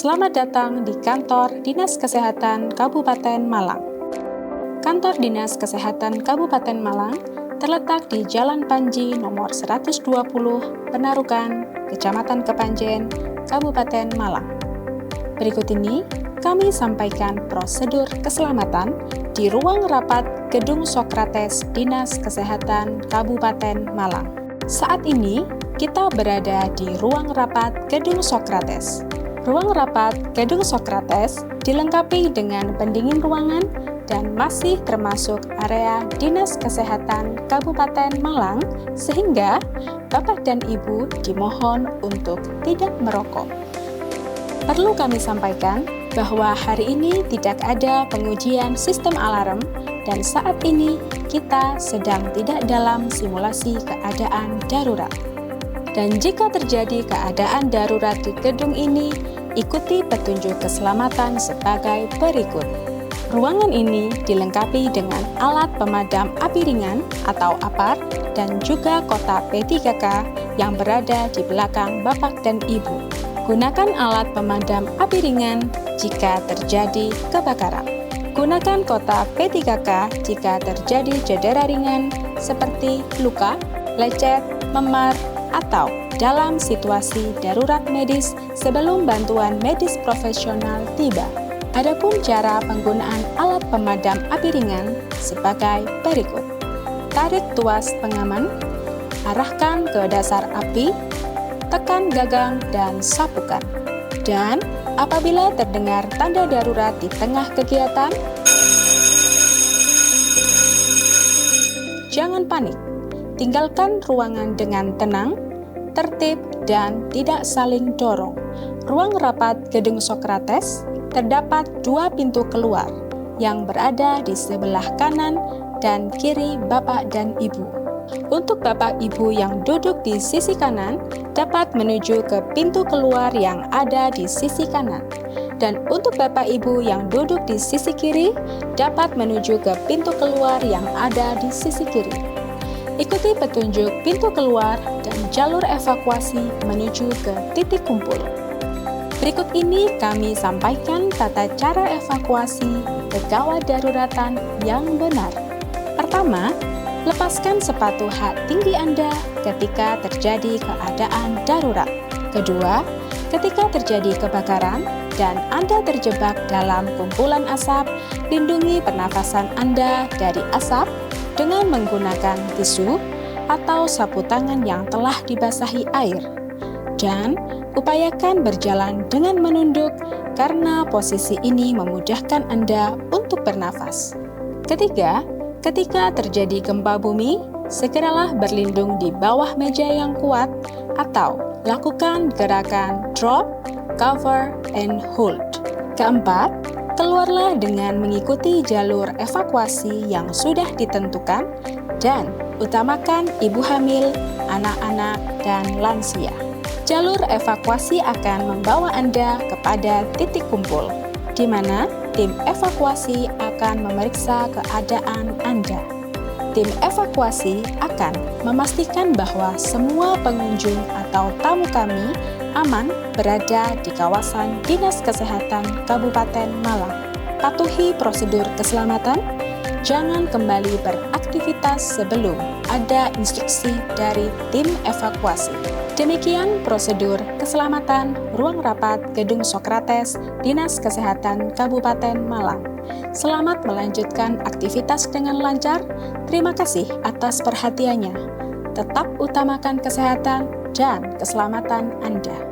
Selamat datang di kantor Dinas Kesehatan Kabupaten Malang. Kantor Dinas Kesehatan Kabupaten Malang terletak di Jalan Panji nomor 120, Penarukan, Kecamatan Kepanjen, Kabupaten Malang. Berikut ini kami sampaikan prosedur keselamatan di ruang rapat Gedung Sokrates Dinas Kesehatan Kabupaten Malang. Saat ini kita berada di ruang rapat Gedung Sokrates. Ruang rapat Gedung Sokrates dilengkapi dengan pendingin ruangan dan masih termasuk area Dinas Kesehatan Kabupaten Malang, sehingga Bapak dan Ibu dimohon untuk tidak merokok. Perlu kami sampaikan bahwa hari ini tidak ada pengujian sistem alarm dan saat ini kita sedang tidak dalam simulasi keadaan darurat. Dan jika terjadi keadaan darurat di gedung ini, ikuti petunjuk keselamatan sebagai berikut. Ruangan ini dilengkapi dengan alat pemadam api ringan atau APAR dan juga kotak P3K yang berada di belakang Bapak dan Ibu. Gunakan alat pemadam api ringan jika terjadi kebakaran. Gunakan kotak P3K jika terjadi cedera ringan seperti luka, lecet, memar, atau dalam situasi darurat medis sebelum bantuan medis profesional tiba. Adapun cara penggunaan alat pemadam api ringan sebagai berikut. Tarik tuas pengaman, arahkan ke dasar api, tekan gagang dan sapukan. Dan apabila terdengar tanda darurat di tengah kegiatan, jangan panik. Tinggalkan ruangan dengan tenang, tertib, dan tidak saling dorong. Ruang rapat Gedung Sokrates terdapat 2 pintu keluar yang berada di sebelah kanan dan kiri Bapak dan Ibu. Untuk Bapak Ibu yang duduk di sisi kanan dapat menuju ke pintu keluar yang ada di sisi kanan. Dan untuk Bapak Ibu yang duduk di sisi kiri dapat menuju ke pintu keluar yang ada di sisi kiri. Ikuti petunjuk pintu keluar dan jalur evakuasi menuju ke titik kumpul. Berikut ini kami sampaikan tata cara evakuasi gawat daruratan yang benar. Pertama, lepaskan sepatu hak tinggi Anda ketika terjadi keadaan darurat. Kedua, ketika terjadi kebakaran dan Anda terjebak dalam kumpulan asap, lindungi pernafasan Anda dari asap dengan menggunakan tisu atau sapu tangan yang telah dibasahi air. Dan upayakan berjalan dengan menunduk karena posisi ini memudahkan Anda untuk bernafas. Ketiga, ketika terjadi gempa bumi, segeralah berlindung di bawah meja yang kuat atau lakukan gerakan drop, cover, and hold. Keempat, keluarlah dengan mengikuti jalur evakuasi yang sudah ditentukan dan utamakan ibu hamil, anak-anak, dan lansia. Jalur evakuasi akan membawa Anda kepada titik kumpul, di mana tim evakuasi akan memeriksa keadaan Anda. Tim evakuasi akan memastikan bahwa semua pengunjung atau tamu kami aman berada di kawasan Dinas Kesehatan Kabupaten Malang. Patuhi prosedur keselamatan, jangan kembali beraktivitas sebelum ada instruksi dari tim evakuasi. Demikian prosedur keselamatan ruang rapat Gedung Sokrates Dinas Kesehatan Kabupaten Malang. Selamat melanjutkan aktivitas dengan lancar. Terima kasih atas perhatiannya. Tetap utamakan kesehatan dan keselamatan Anda.